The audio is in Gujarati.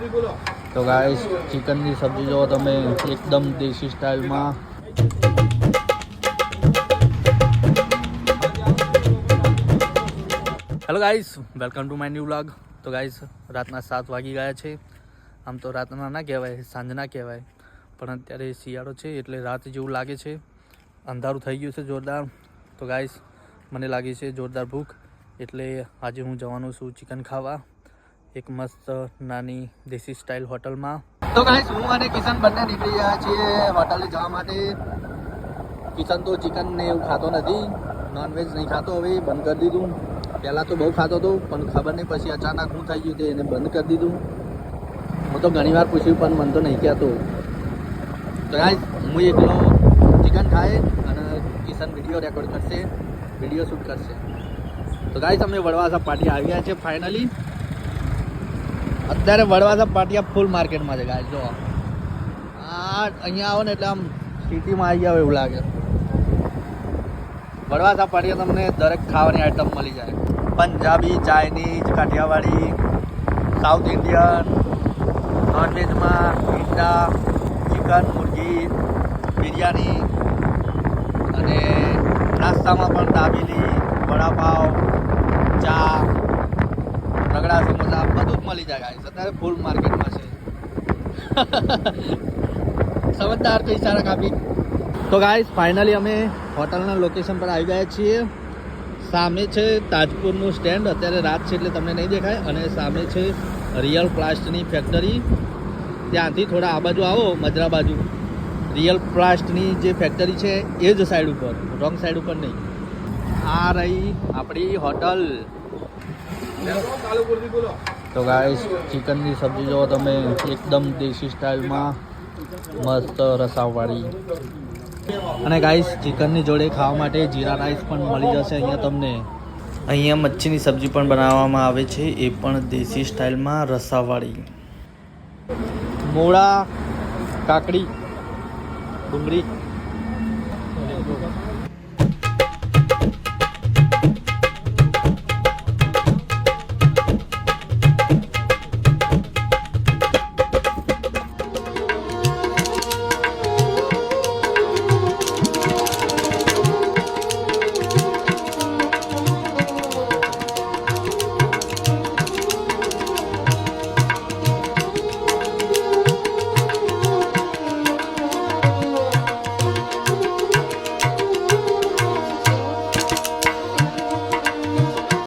તો ગાઈસ ચિકનની સબ્જી જો તમે એકદમ દેશી સ્ટાઇલમાં hello guys welcome to my new vlog. તો ગાઈસ રાતના 7 વાગી ગયા છે. આમ તો રાતના ના કહેવાય, સાંજના કહેવાય, પણ અત્યારે શિયાળો છે એટલે રાત જેવું લાગે છે. અંધારું થઈ ગયું છે જોરદાર. તો ગાઈસ મને લાગી છે જોરદાર ભૂખ, એટલે આજે હું જવાનું છું ચિકન ખાવા એક મસ્ત નાની દેશી સ્ટાઇલ હોટલમાં. તો ગાઈસ હું અને કિશન બંને નીકળી ગયા છીએ હોટલે જવા માટે. કિશન તો ચિકન ને એવું ખાતો નથી, નોનવેજ નહીં ખાતો, હવે બંધ કરી દીધું. પહેલાં તો બહુ ખાતો હતો પણ ખબર નહીં પછી અચાનક શું થઈ ગયું તે એને બંધ કરી દીધું. હું તો ઘણીવાર પૂછ્યું પણ મને તો નહીં કહેતો. તો ગાઈસ હું એકલો ચિકન ખાય અને કિશન વિડીયો રેકોર્ડ કરશે, વિડીયો શૂટ કરશે. તો ગાઈસ અમે વડવાસા પાટિયા આવી ગયા છે ફાઇનલી. અત્યારે વડવાસા પાટિયા ફૂલ માર્કેટમાં છે ગાઈસ. જો અહીંયા આવો ને એટલે આમ સિટીમાં આવી ગયા એવું લાગે. વડવાસા પાટિયા તમને દરેક ખાવાની આઈટમ મળી જાય. Punjabi, Chinese, Kathiyawadi, south Indian, નોનવેજમાં ઈંડા, ચિકન, મુરગી, બિરયાની અને નાસ્તામાં પણ દાબેલી, વડાપાવ, ચા, રગડા, સમોસા બધું જ મળી જાય ગાઈસ. અત્યારે ફૂલ માર્કેટમાં છે. સમજદાર તો ઈશારા કાપી. તો ગાઈસ ફાઇનલી અમે હોટલના લોકેશન પર આવી ગયા છીએ. સામે છે તાજપુરનું સ્ટેન્ડ. અત્યારે રાત છે એટલે તમને નહીં દેખાય. અને સામે છે રિયલ પ્લાસ્ટની ફેક્ટરી. ત્યાંથી થોડા આ બાજુ આવો, મજરા બાજુ રિયલ પ્લાસ્ટની જે ફેક્ટરી છે એ જ સાઈડ ઉપર, રોંગ સાઈડ ઉપર નહીં. આ રહી આપણી હોટલ. તો ગાઈસ ચિકનની સબ્જી જો તમે એકદમ દેશી સ્ટાઇલમાં મસ્ત રસાવાળી. અને ગાઈસ ચિકનની જોડે ખાવા માટે જીરા રાઈસ પણ મળી જશે અહીંયા તમને. અહીંયા મચ્છીની સબ્જી પણ બનાવવામાં આવે છે, એ પણ દેશી સ્ટાઇલમાં રસાવાળી. મૂળા, કાકડી, ડુંગળી